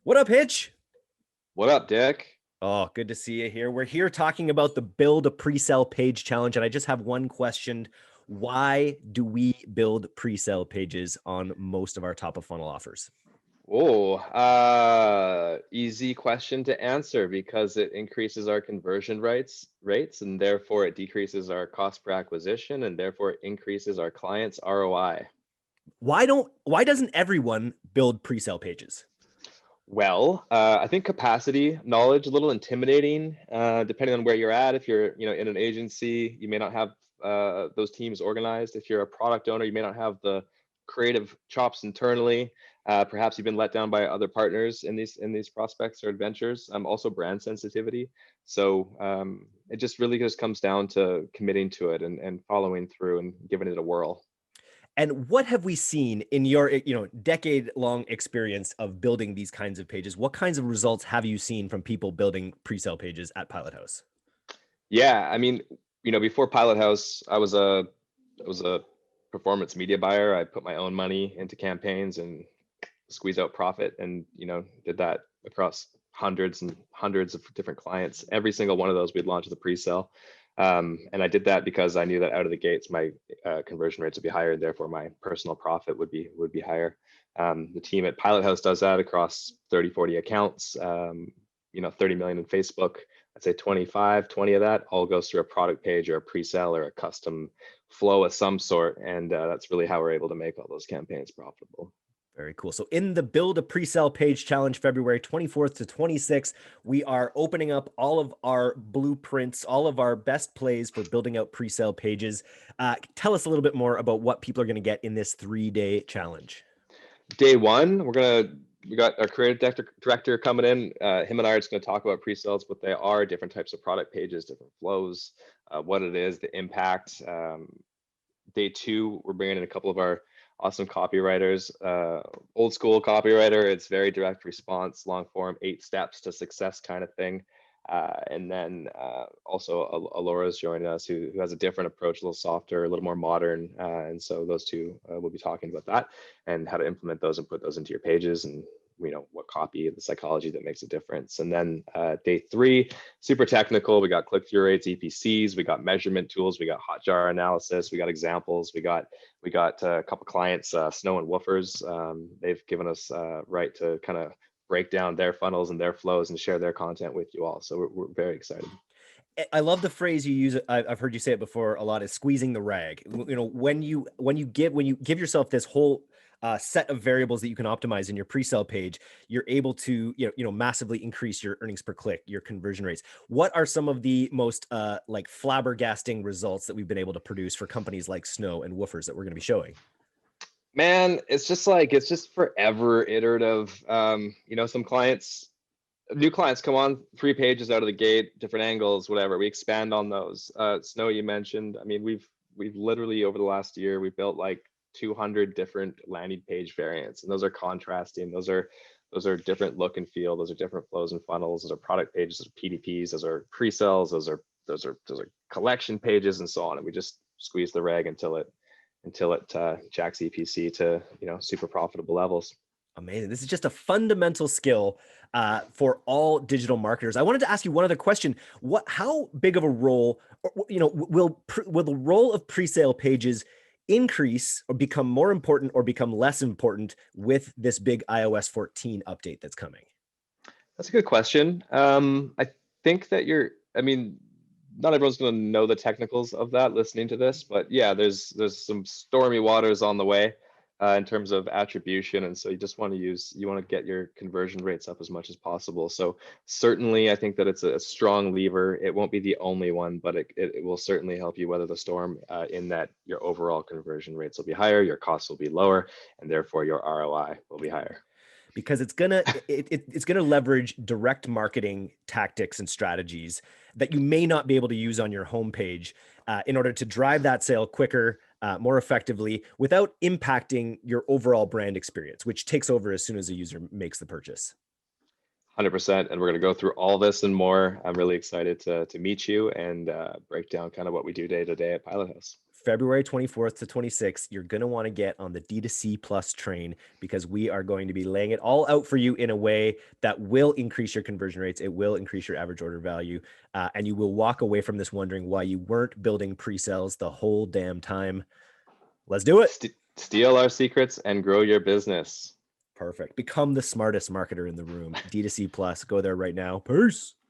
What up, Hitch? What up, Dick? Oh, good to see you here. We're here talking about the Build a Pre-sell Page Challenge, and I just have one question. Why do we build pre-sell pages on most of our top of funnel offers? Easy question to answer because it increases our conversion rates, and therefore it decreases our cost per acquisition, and therefore it increases our clients' ROI. Why doesn't everyone build pre-sell pages? Well, I think capacity, knowledge, a little intimidating, depending on where you're at. If you're, in an agency, you may not have those teams organized. If you're a product owner, you may not have the creative chops internally. Perhaps you've been let down by other partners in these prospects or adventures. Also brand sensitivity. So it just really just comes down to committing to it and following through and giving it a whirl. And what have we seen in your, decade-long experience of building these kinds of pages? What kinds of results have you seen from people building pre-sale pages at Pilothouse? Yeah, I mean, before Pilothouse, I was a performance media buyer. I put my own money into campaigns and squeeze out profit, and did that across hundreds and hundreds of different clients. Every single one of those we'd launch as a pre-sale, and I did that because I knew that out of the gates my conversion rates would be higher, and therefore my personal profit would be higher. The team at Pilothouse does that across 30, 40 accounts. 30 million in Facebook. I'd say 20 of that all goes through a product page or a pre-sale or a custom flow of some sort. And that's really how we're able to make all those campaigns profitable. Very cool. So in the Build a Pre-sell Page Challenge, February 24th to 26th, we are opening up all of our blueprints, all of our best plays for building out pre-sale pages. Tell us a little bit more about what people are going to get in this 3-day challenge. Day one, we got our creative director coming in. Him and I are just going to talk about pre-sales, what they are, different types of product pages, different flows, what it is, the impact. Day two, we're bringing in a couple of our awesome copywriters. Old school copywriter, it's very direct response, long form, 8 steps to success kind of thing. And then also Alora's joining us, who has a different approach, a little softer, a little more modern. And so those two will be talking about that and how to implement those and put those into your pages, and what copy, the psychology that makes a difference. And then day three, super technical. We got click-through rates, EPCs, we got measurement tools, we got Hotjar analysis, we got examples, we got a couple clients, Snow and Woofers. They've given us right to kind of break down their funnels and their flows and share their content with you all. So we're very excited. I love the phrase you use. I've heard you say it before a lot, is squeezing the rag. When you give yourself this whole set of variables that you can optimize in your pre-sale page, you're able to massively increase your earnings per click, your conversion rates. What are some of the most like flabbergasting results that we've been able to produce for companies like Snow and Woofers that we're going to be showing? Man, it's just forever iterative. Some new clients come on 3 pages out of the gate, different angles, whatever. We expand on those. Snow, you mentioned. I mean, we've literally over the last year we've built like 200 different landing page variants, and those are contrasting. Those are different look and feel. Those are different flows and funnels. Those are product pages. Those are PDPs. Those are pre-sales. Those are collection pages, and so on. And we just squeeze the rag until it jacks EPC to super profitable levels. Amazing. This is just a fundamental skill for all digital marketers. I wanted to ask you one other question. How big of a role, will the role of pre-sale pages increase or become more important or become less important with this big iOS 14 update that's coming? That's a good question. I think that not everyone's going to know the technicals of that listening to this, but yeah, there's some stormy waters on the way in terms of attribution, and so you want to get your conversion rates up as much as possible. So certainly, I think that it's a strong lever. It won't be the only one, but it will certainly help you weather the storm. In that your overall conversion rates will be higher, your costs will be lower, and therefore your ROI will be higher. Because it's gonna leverage direct marketing tactics and strategies that you may not be able to use on your homepage in order to drive that sale quicker, more effectively, without impacting your overall brand experience, which takes over as soon as a user makes the purchase. 100%. And we're going to go through all this and more. I'm really excited to meet you and break down kind of what we do day to day at Pilothouse. February 24th to 26th, you're going to want to get on the D2C Plus train, because we are going to be laying it all out for you in a way that will increase your conversion rates. It will increase your average order value. And you will walk away from this wondering why you weren't building pre-sales the whole damn time. Let's do it. Steal our secrets and grow your business. Perfect. Become the smartest marketer in the room. D2C Plus. Go there right now. Peace.